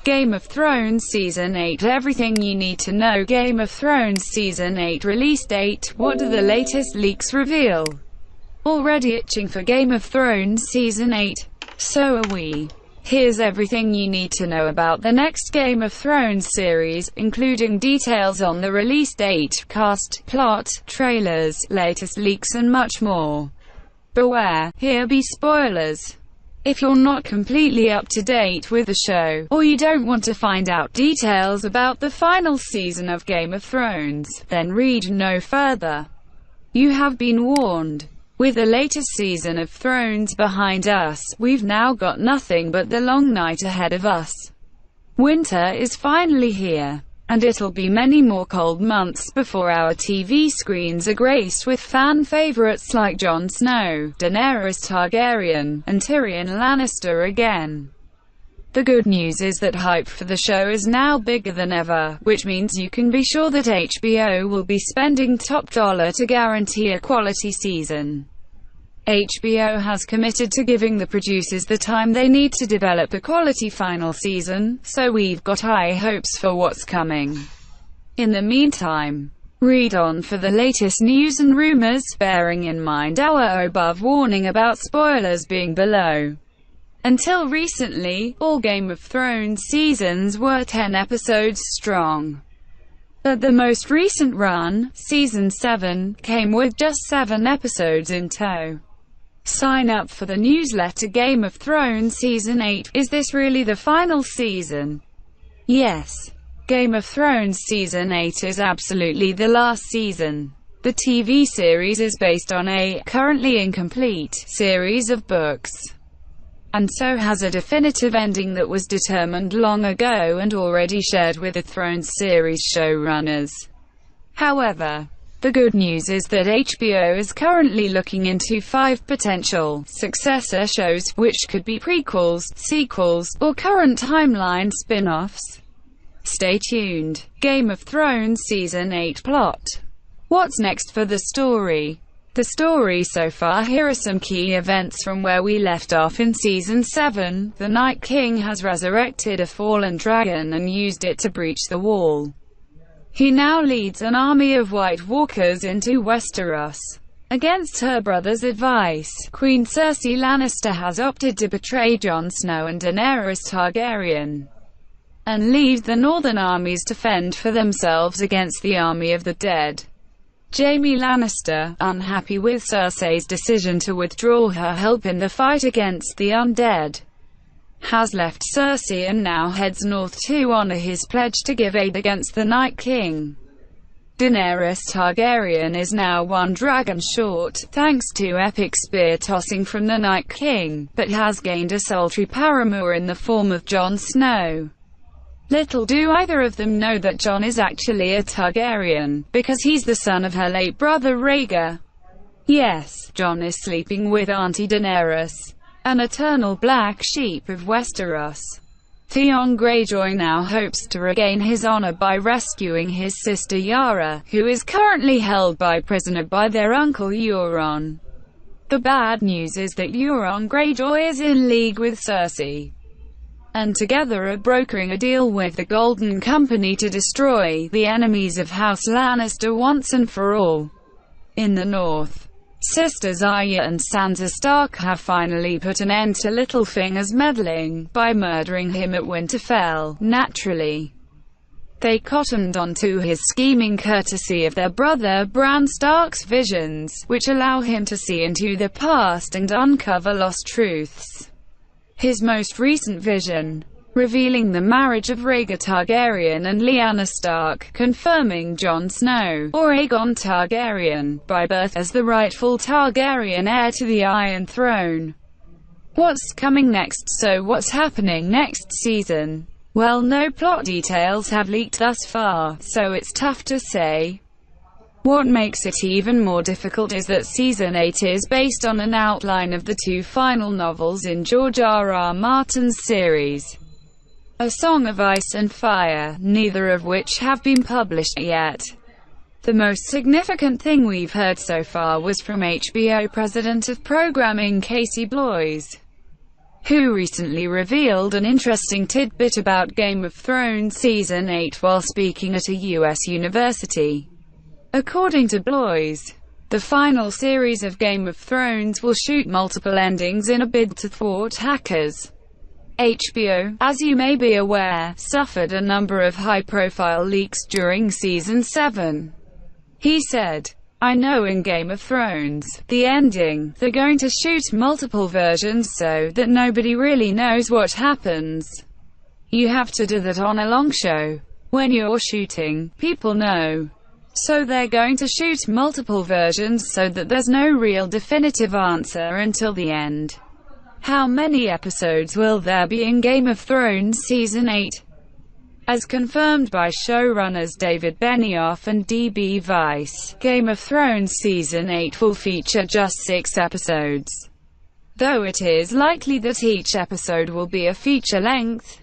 Game of Thrones Season 8 Everything you need to know. Game of Thrones Season 8 Release date. What do the latest leaks reveal? Already itching for Game of Thrones Season 8? So are we. Here's everything you need to know about the next Game of Thrones series, including details on the release date, cast, plot, trailers, latest leaks and much more. Beware, here be spoilers. If you're not completely up to date with the show, or you don't want to find out details about the final season of Game of Thrones, then read no further. You have been warned. With the latest season of Thrones behind us, we've now got nothing but the long night ahead of us. Winter is finally here, and it'll be many more cold months before our TV screens are graced with fan favorites like Jon Snow, Daenerys Targaryen, and Tyrion Lannister again. The good news is that hype for the show is now bigger than ever, which means you can be sure that HBO will be spending top dollar to guarantee a quality season. HBO has committed to giving the producers the time they need to develop a quality final season, so we've got high hopes for what's coming. In the meantime, read on for the latest news and rumors, bearing in mind our above warning about spoilers being below. Until recently, all Game of Thrones seasons were 10 episodes strong. But the most recent run, Season 7, came with just 7 episodes in tow. Sign up for the newsletter. Game of Thrones Season 8. Is this really the final season? Yes. Game of Thrones Season 8 is absolutely the last season. The TV series is based on a, currently incomplete, series of books, and so has a definitive ending that was determined long ago and already shared with the Thrones series showrunners. However, the good news is that HBO is currently looking into 5 potential successor shows, which could be prequels, sequels, or current timeline spin-offs. Stay tuned. Game of Thrones Season 8 Plot. What's next for the story? The story so far. Here are some key events from where we left off in Season 7. The Night King has resurrected a fallen dragon and used it to breach the wall. He now leads an army of White Walkers into Westeros. Against her brother's advice, Queen Cersei Lannister has opted to betray Jon Snow and Daenerys Targaryen, and leave the northern armies to fend for themselves against the army of the dead. Jaime Lannister, unhappy with Cersei's decision to withdraw her help in the fight against the undead, has left Cersei and now heads north to honor his pledge to give aid against the Night King. Daenerys Targaryen is now 1 dragon short, thanks to epic spear-tossing from the Night King, but has gained a sultry paramour in the form of Jon Snow. Little do either of them know that Jon is actually a Targaryen, because he's the son of her late brother Rhaegar. Yes, Jon is sleeping with Auntie Daenerys, an eternal black sheep of Westeros. Theon Greyjoy now hopes to regain his honor by rescuing his sister Yara, who is currently held prisoner by their uncle Euron. The bad news is that Euron Greyjoy is in league with Cersei, and together are brokering a deal with the Golden Company to destroy the enemies of House Lannister once and for all. In the north, sisters Arya and Sansa Stark have finally put an end to Littlefinger's meddling, by murdering him at Winterfell. Naturally, they cottoned on to his scheming courtesy of their brother Bran Stark's visions, which allow him to see into the past and uncover lost truths. His most recent vision, revealing the marriage of Rhaegar Targaryen and Lyanna Stark, confirming Jon Snow, or Aegon Targaryen, by birth as the rightful Targaryen heir to the Iron Throne. What's coming next? So what's happening next season? Well, no plot details have leaked thus far, so it's tough to say. What makes it even more difficult is that Season 8 is based on an outline of the 2 final novels in George R.R. Martin's series, A Song of Ice and Fire, neither of which have been published yet. The most significant thing we've heard so far was from HBO President of Programming Casey Bloys, who recently revealed an interesting tidbit about Game of Thrones Season 8 while speaking at a US university. According to Blois, the final series of Game of Thrones will shoot multiple endings in a bid to thwart hackers. HBO, as you may be aware, suffered a number of high-profile leaks during Season 7. He said, "I know in Game of Thrones, the ending, they're going to shoot multiple versions so that nobody really knows what happens. You have to do that on a long show. When you're shooting, people know. So they're going to shoot multiple versions so that there's no real definitive answer until the end." How many episodes will there be in Game of Thrones Season 8? As confirmed by showrunners David Benioff and D.B. Weiss, Game of Thrones Season 8 will feature just 6 episodes, though it is likely that each episode will be a feature-length.